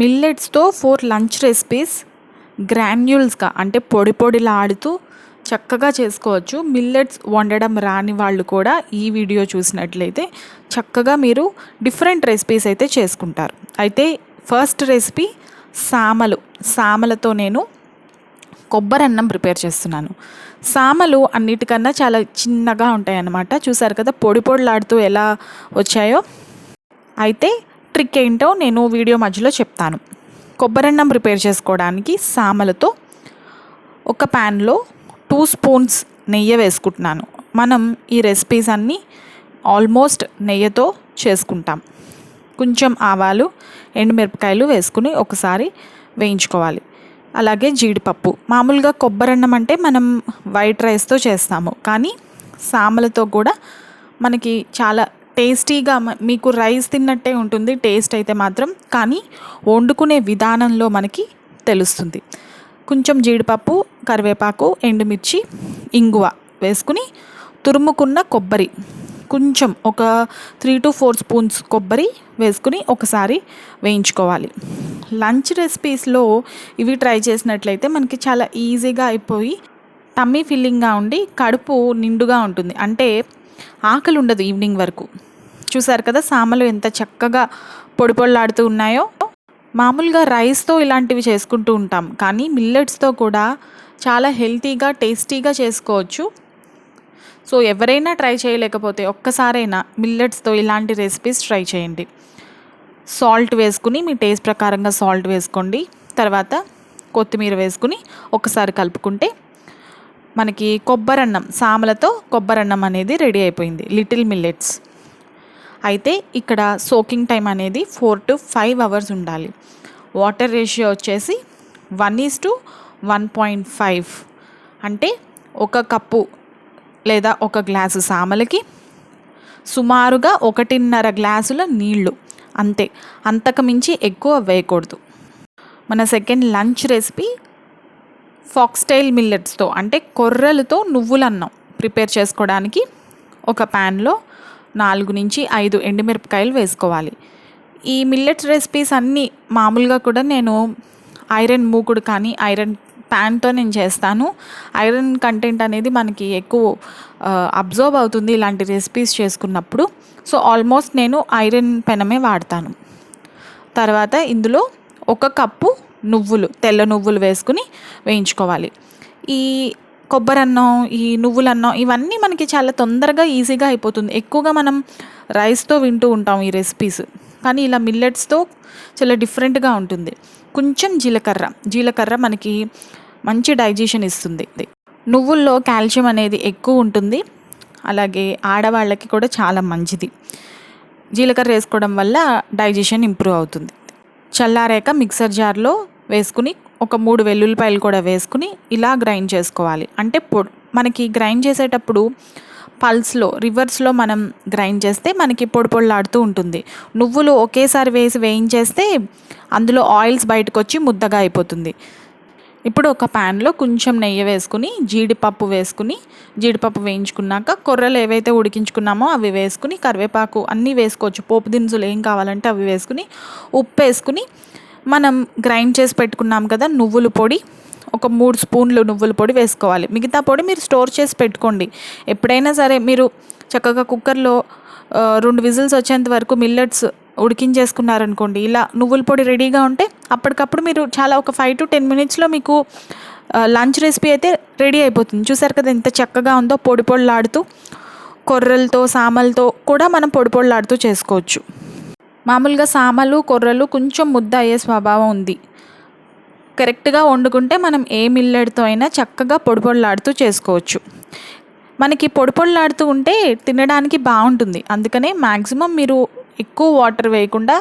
మిల్లెట్స్తో 4 lunch recipes గ్రాన్యూల్స్గా అంటే పొడి పొడిలాడుతూ చక్కగా చేసుకోవచ్చు. మిల్లెట్స్ వండడం రాని వాళ్ళు కూడా ఈ వీడియో చూసినట్లయితే చక్కగా మీరు డిఫరెంట్ రెసిపీస్ అయితే చేసుకుంటారు. అయితే ఫస్ట్ రెసిపీ సామలతో నేను కొబ్బరన్నం ప్రిపేర్ చేస్తున్నాను. సామలు అన్నిటికన్నా చాలా చిన్నగా ఉంటాయి అన్నమాట. చూసారు కదా పొడి పొడిలాడుతూ ఎలా వచ్చాయో. అయితే ట్రిక్ ఏంటో నేను వీడియో మధ్యలో చెప్తాను. కొబ్బరన్నం ప్రిపేర్ చేసుకోవడానికి సామలతో ఒక ప్యాన్లో 2 స్పూన్స్ నెయ్యి వేసుకుంటున్నాను. మనం ఈ రెసిపీస్ అన్నీ ఆల్మోస్ట్ నెయ్యితో చేసుకుంటాం. కొంచెం ఆవాలు, ఎండుమిరపకాయలు వేసుకుని ఒకసారి వేయించుకోవాలి. అలాగే జీడిపప్పు. మామూలుగా కొబ్బరన్నం అంటే మనం వైట్ రైస్తో చేస్తాము, కానీ సామలతో కూడా మనకి చాలా టేస్టీగా మీకు రైస్ తిన్నట్టే ఉంటుంది టేస్ట్ అయితే మాత్రం, కానీ వండుకునే విధానంలో మనకి తెలుస్తుంది. కొంచెం జీడిపప్పు, కరివేపాకు, ఎండుమిర్చి, ఇంగువ వేసుకుని తురుముకున్న కొబ్బరి కొంచెం ఒక 3 to 4 స్పూన్స్ కొబ్బరి వేసుకుని ఒకసారి వేయించుకోవాలి. లంచ్ రెసిపీస్లో ఇవి ట్రై చేసినట్లయితే మనకి చాలా ఈజీగా అయిపోయి టమ్మీ ఫిల్లింగ్గా ఉండి కడుపు నిండుగా ఉంటుంది. అంటే ఆకలి ఉండదు ఈవినింగ్ వరకు. చూసారు కదా సామలు ఎంత చక్కగా పొడి పొడిలాడుతూ ఉన్నాయో. మామూలుగా రైస్తో ఇలాంటివి చేసుకుంటూ ఉంటాం, కానీ మిల్లెట్స్తో కూడా చాలా హెల్తీగా టేస్టీగా చేసుకోవచ్చు. సో ఎవరైనా ట్రై చేయలేకపోతే ఒక్కసారైనా మిల్లెట్స్తో ఇలాంటి రెసిపీస్ ట్రై చేయండి. సాల్ట్ వేసుకుని మీ టేస్ట్ ప్రకారంగా సాల్ట్ వేసుకోండి. తర్వాత కొత్తిమీర వేసుకుని ఒకసారి కలుపుకుంటే మనకి సామలతో కొబ్బరన్నం అనేది రెడీ అయిపోయింది. Little millets. అయితే ఇక్కడ సోకింగ్ టైం అనేది 4 to 5 అవర్స్ ఉండాలి. వాటర్ రేషియో వచ్చేసి 1:1.5. అంటే 1 కప్పు లేదా 1 గ్లాసు సామలకి సుమారుగా 1.5 గ్లాసుల నీళ్లు, అంతే. అంతకు మించి ఎక్కువ వేయకూడదు. మన సెకండ్ లంచ్ రెసిపీ ఫాక్స్టైల్ మిల్లెట్స్తో అంటే కొర్రలతో నువ్వులన్నం ప్రిపేర్ చేసుకోవడానికి ఒక ప్యాన్లో 4 నుంచి 5 ఎండుమిరపకాయలు వేసుకోవాలి. ఈ మిల్లెట్స్ రెసిపీస్ అన్నీ మామూలుగా కూడా నేను ఐరన్ మూకుడు కానీ ఐరన్ ప్యాన్తో నేను చేస్తాను. ఐరన్ కంటెంట్ అనేది మనకి ఎక్కువ అబ్జర్వ్ అవుతుంది ఇలాంటి రెసిపీస్ చేసుకున్నప్పుడు. సో ఆల్మోస్ట్ నేను ఐరన్ పెనమే వాడతాను. తర్వాత ఇందులో 1 కప్పు తెల్ల నువ్వులు వేసుకుని వేయించుకోవాలి. ఈ కొబ్బరన్నం, ఈ నువ్వులన్నం ఇవన్నీ మనకి చాలా తొందరగా ఈజీగా అయిపోతుంది. ఎక్కువగా మనం రైస్తో వింటూ ఉంటాం ఈ రెసిపీస్, కానీ ఇలా మిల్లెట్స్తో చాలా డిఫరెంట్గా ఉంటుంది. కొంచెం జీలకర్ర మనకి మంచి డైజెషన్ ఇస్తుంది. నువ్వుల్లో కాల్షియం అనేది ఎక్కువ ఉంటుంది, అలాగే ఆడవాళ్ళకి కూడా చాలా మంచిది. జీలకర్ర వేసుకోవడం వల్ల డైజెషన్ ఇంప్రూవ్ అవుతుంది. చల్లారాక మిక్సర్ జార్లో వేసుకుని ఒక 3 వెల్లుల్లిపాయలు కూడా వేసుకుని ఇలా గ్రైండ్ చేసుకోవాలి. అంటే మనకి గ్రైండ్ చేసేటప్పుడు రివర్స్లో మనం గ్రైండ్ చేస్తే మనకి పొడి పొడిలాడుతూ ఉంటుంది. నువ్వులు ఒకేసారి వేయించేస్తే అందులో ఆయిల్స్ బయటకు వచ్చి ముద్దగా అయిపోతుంది. ఇప్పుడు ఒక ప్యాన్లో కొంచెం నెయ్యి వేసుకుని జీడిపప్పు వేయించుకున్నాక కొర్రలు ఏవైతే ఉడికించుకున్నామో అవి వేసుకుని కరివేపాకు అన్నీ వేసుకోవచ్చు. పోపు దినుసులు ఏం కావాలంటే అవి వేసుకుని ఉప్పు వేసుకుని మనం గ్రైండ్ చేసి పెట్టుకున్నాం కదా నువ్వుల పొడి, ఒక 3 స్పూన్లు నువ్వుల పొడి వేసుకోవాలి. మిగతా పొడి మీరు స్టోర్ చేసి పెట్టుకోండి. ఎప్పుడైనా సరే మీరు చక్కగా కుక్కర్లో 2 విజిల్స్ వచ్చేంత వరకు మిల్లెట్స్ ఉడికించేసుకున్నారనుకోండి, ఇలా నువ్వుల పొడి రెడీగా ఉంటే అప్పటికప్పుడు మీరు ఒక 5 to 10 మినిట్స్లో మీకు లంచ్ రెసిపీ అయితే రెడీ అయిపోతుంది. చూసారు కదా ఎంత చక్కగా ఉందో. పొడి పొడిలాడుతూ కొర్రలతో సామలతో కూడా మనం పొడి పొడిలాడుతూ చేసుకోవచ్చు. మామూలుగా సామలు కొర్రలు కొంచెం ముద్ద అయ్యే స్వభావం ఉంది. కరెక్ట్గా వండుకుంటే మనం ఏ మిల్లెట్తో అయినా చక్కగా పొడి పొడిలాడుతూ చేసుకోవచ్చు. మనకి పొడి పొడిలాడుతూ ఉంటే తినడానికి బాగుంటుంది. అందుకనే మ్యాక్సిమం మీరు ఎక్కువ వాటర్ వేయకుండా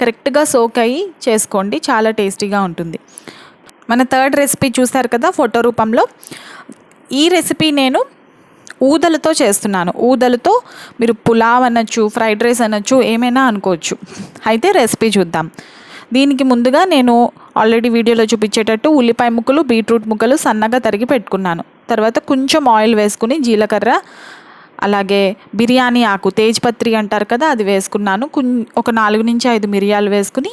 కరెక్ట్గా సోక్ అయ్యి చేసుకోండి, చాలా టేస్టీగా ఉంటుంది. మన థర్డ్ రెసిపీ చూస్తారు కదా ఫోటో రూపంలో. ఈ రెసిపీ నేను ఊదలతో చేస్తున్నాను. ఊదలతో మీరు పులావ్ అనొచ్చు, ఫ్రైడ్ రైస్ అనొచ్చు, ఏమైనా అనుకోవచ్చు. అయితే రెసిపీ చూద్దాం. దీనికి ముందుగా నేను ఆల్రెడీ వీడియోలో చూపించేటట్టు ఉల్లిపాయ ముక్కలు, బీట్రూట్ ముక్కలు సన్నగా తరిగి పెట్టుకున్నాను. తర్వాత కొంచెం ఆయిల్ వేసుకుని జీలకర్ర, అలాగే బిర్యానీ ఆకు, తేజ్పత్రి అంటారు కదా, అది వేసుకున్నాను. ఒక 4 నుంచి 5 మిరియాలు వేసుకుని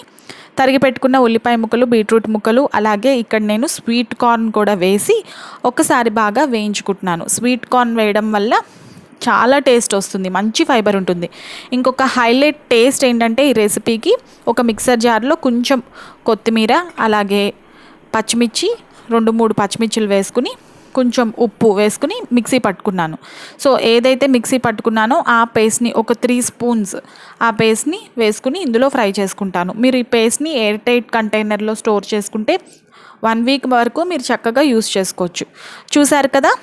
తరిగి పెట్టుకున్న ఉల్లిపాయ ముక్కలు, బీట్రూట్ ముక్కలు, అలాగే ఇక్కడ నేను స్వీట్ కార్న్ కూడా వేసి ఒకసారి బాగా వేయించుకుంటున్నాను. స్వీట్ కార్న్ వేయడం వల్ల చాలా టేస్ట్ వస్తుంది, మంచి ఫైబర్ ఉంటుంది. ఇంకొక హైలైట్ టేస్ట్ ఏంటంటే ఈ రెసిపీకి ఒక మిక్సర్ జార్లో కొంచెం కొత్తిమీర, అలాగే పచ్చిమిర్చి 2-3 పచ్చిమిర్చిలు వేసుకుని కొంచెం ఉప్పు వేసుకుని మిక్సీ పట్టుకున్నాను. సో ఏదైతే మిక్సీ పట్టుకున్నానో ఆ పేస్ట్ని ఒక 3 స్పూన్స్ ఆ పేస్ట్ని వేసుకుని ఇందులో ఫ్రై చేసుకుంటాను. మీరు ఈ పేస్ట్ని ఎయిర్ టైట్ కంటైనర్లో స్టోర్ చేసుకుంటే 1 వీక్ వరకు మీరు చక్కగా యూస్ చేసుకోవచ్చు. చూసారు కదా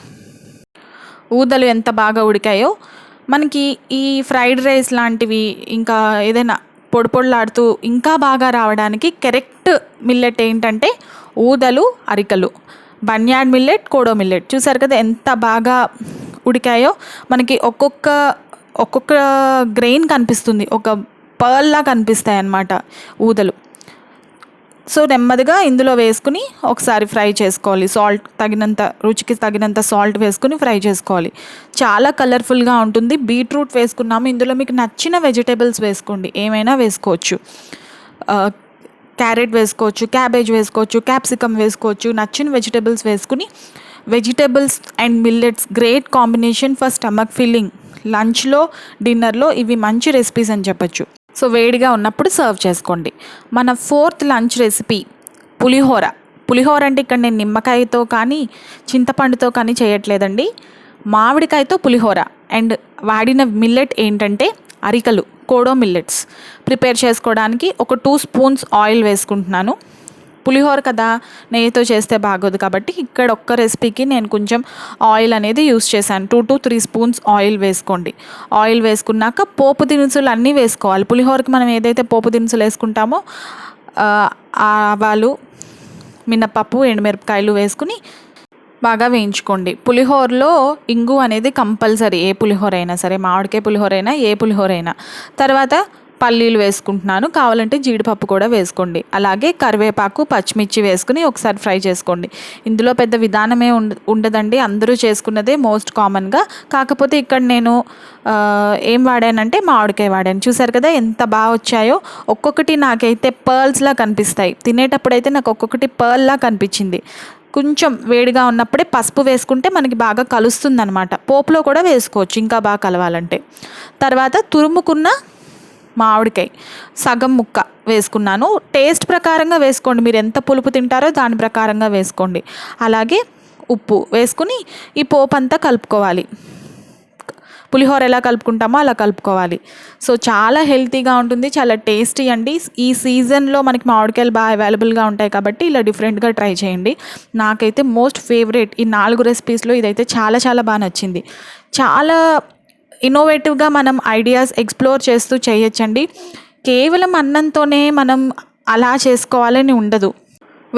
ఊదలు ఎంత బాగా ఉడికాయో. మనకి ఈ ఫ్రైడ్ రైస్ లాంటివి ఇంకా ఏదైనా పొడి పొడిలాడుతూ ఇంకా బాగా రావడానికి కరెక్ట్ మిల్లెట్ ఏంటంటే ఊదలు, అరికలు, బన్యాడ్ మిల్లెట్, కోడో మిల్లెట్. చూసారు కదా ఎంత బాగా ఉడికాయో. మనకి ఒక్కొక్క గ్రెయిన్ కనిపిస్తుంది, ఒక పర్ల్లా కనిపిస్తాయి అన్నమాట ఊదలు. సో నెమ్మదిగా ఇందులో వేసుకుని ఒకసారి ఫ్రై చేసుకోవాలి. సాల్ట్ తగినంత, రుచికి తగినంత సాల్ట్ వేసుకుని ఫ్రై చేసుకోవాలి. చాలా కలర్ఫుల్గా ఉంటుంది. బీట్రూట్ వేసుకున్నాము, ఇందులో మీకు నచ్చిన వెజిటేబుల్స్ వేసుకోండి, ఏమైనా వేసుకోవచ్చు. క్యారెట్ వేసుకోవచ్చు, క్యాబేజ్ వేసుకోవచ్చు, క్యాప్సికమ్ వేసుకోవచ్చు. నచ్చిన వెజిటేబుల్స్ వేసుకుని, vegetables and millets great combination for stomach filling. లంచ్లో, డిన్నర్లో ఇవి మంచి రెసిపీస్ అని చెప్పచ్చు. సో వేడిగా ఉన్నప్పుడు సర్వ్ చేసుకోండి. మన 4th లంచ్ రెసిపీ పులిహోర. పులిహోర అంటే ఇక్కడ నేను నిమ్మకాయతో కానీ చింతపండుతో కానీ చేయట్లేదండి, మామిడికాయతో పులిహోర. అండ్ వాడిన మిల్లెట్ ఏంటంటే అరికలు, కోడో మిల్లెట్స్. ప్రిపేర్ చేసుకోవడానికి ఒక 2 స్పూన్స్ ఆయిల్ వేసుకుంటున్నాను. పులిహోర కదా, నెయ్యితో చేస్తే బాగోదు కాబట్టి ఇక్కడ ఒక్క రెసిపీకి నేను కొంచెం ఆయిల్ అనేది యూస్ చేశాను. 2 to 3 స్పూన్స్ ఆయిల్ వేసుకోండి. ఆయిల్ వేసుకున్నాక పోపు దినుసులు అన్నీ వేసుకోవాలి. పులిహోరకి మనం ఏదైతే పోపు దినుసులు వేసుకుంటామో ఆవాలు, మినపప్పు, ఎండుమిరపకాయలు వేసుకుని బాగా వేయించుకోండి. పులిహోరలో ఇంగు అనేది కంపల్సరీ, ఏ పులిహోర అయినా సరే, మామిడికాయ పులిహోర అయినా ఏ పులిహోర అయినా. తర్వాత పల్లీలు వేసుకుంటున్నాను, కావాలంటే జీడిపప్పు కూడా వేసుకోండి. అలాగే కరివేపాకు, పచ్చిమిర్చి వేసుకుని ఒకసారి ఫ్రై చేసుకోండి. ఇందులో పెద్ద విధానమే ఉండదండి, అందరూ చేసుకున్నదే మోస్ట్ కామన్గా. కాకపోతే ఇక్కడ నేను ఏం వాడానంటే మామిడికాయ వాడాను. చూసారు కదా ఎంత బాగా వచ్చాయో. ఒక్కొక్కటి నాకైతే పర్ల్స్లా కనిపిస్తాయి, తినేటప్పుడు అయితే నాకు ఒక్కొక్కటి పర్ల్లా కనిపించింది. కొంచెం వేడిగా ఉన్నప్పుడే పసుపు వేసుకుంటే మనకి బాగా కలుస్తుంది అనమాట. పోపులో కూడా వేసుకోవచ్చు ఇంకా బాగా కలవాలంటే. తర్వాత తురుముకున్న మామిడికాయ సగం ముక్క వేసుకున్నాను. టేస్ట్ ప్రకారంగా వేసుకోండి, మీరు ఎంత పులుపు తింటారో దాని ప్రకారంగా వేసుకోండి. అలాగే ఉప్పు వేసుకుని ఈ పోపు అంతా కలుపుకోవాలి. పులిహోర ఎలా కలుపుకుంటామో అలా కలుపుకోవాలి. సో చాలా హెల్తీగా ఉంటుంది, చాలా టేస్టీ అండి. ఈ సీజన్లో మనకి మామిడికాయలు బాగా అవైలబుల్గా ఉంటాయి కాబట్టి ఇలా డిఫరెంట్గా ట్రై చేయండి. నాకైతే మోస్ట్ ఫేవరెట్ ఈ 4 రెసిపీస్లో ఇదైతే చాలా చాలా బాగా నచ్చింది. చాలా ఇన్నోవేటివ్గా మనం ఐడియాస్ ఎక్స్ప్లోర్ చేస్తూ చేయొచ్చండి. కేవలం అన్నంతోనే మనం అలా చేసుకోవాలని ఉండదు.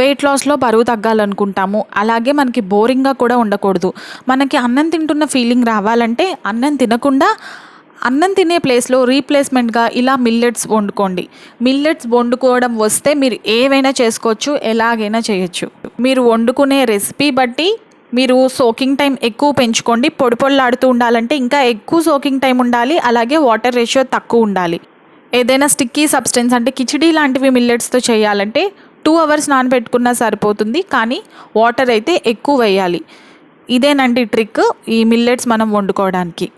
వెయిట్ లాస్లో బరువు తగ్గాలనుకుంటాము, అలాగే మనకి బోరింగ్గా కూడా ఉండకూడదు. మనకి అన్నం తింటున్న ఫీలింగ్ రావాలంటే అన్నం తినకుండా అన్నం తినే ప్లేస్లో రీప్లేస్మెంట్గా ఇలా మిల్లెట్స్ వండుకోండి. మిల్లెట్స్ వండుకోవడం వస్తే మీరు ఏవైనా చేసుకోవచ్చు, ఎలాగైనా చేయొచ్చు. మీరు వండుకునే రెసిపీ బట్టి మీరు సోకింగ్ టైం ఎక్కువ పెంచుకోండి. పొడి పొడిలాడుతూ ఉండాలంటే ఇంకా ఎక్కువ సోకింగ్ టైం ఉండాలి, అలాగే వాటర్ రేషియో తక్కువ ఉండాలి. ఏదైనా స్టిక్కీ సబ్స్టెన్స్ అంటే కిచిడీ లాంటివి మిల్లెట్స్తో చేయాలంటే 2 hours నానబెట్టుకున్నా సరిపోతుంది, కానీ వాటర్ అయితే ఎక్కువ వేయాలి. ఇదేనండి ట్రిక్ ఈ మిల్లెట్స్ మనం వండుకోవడానికి.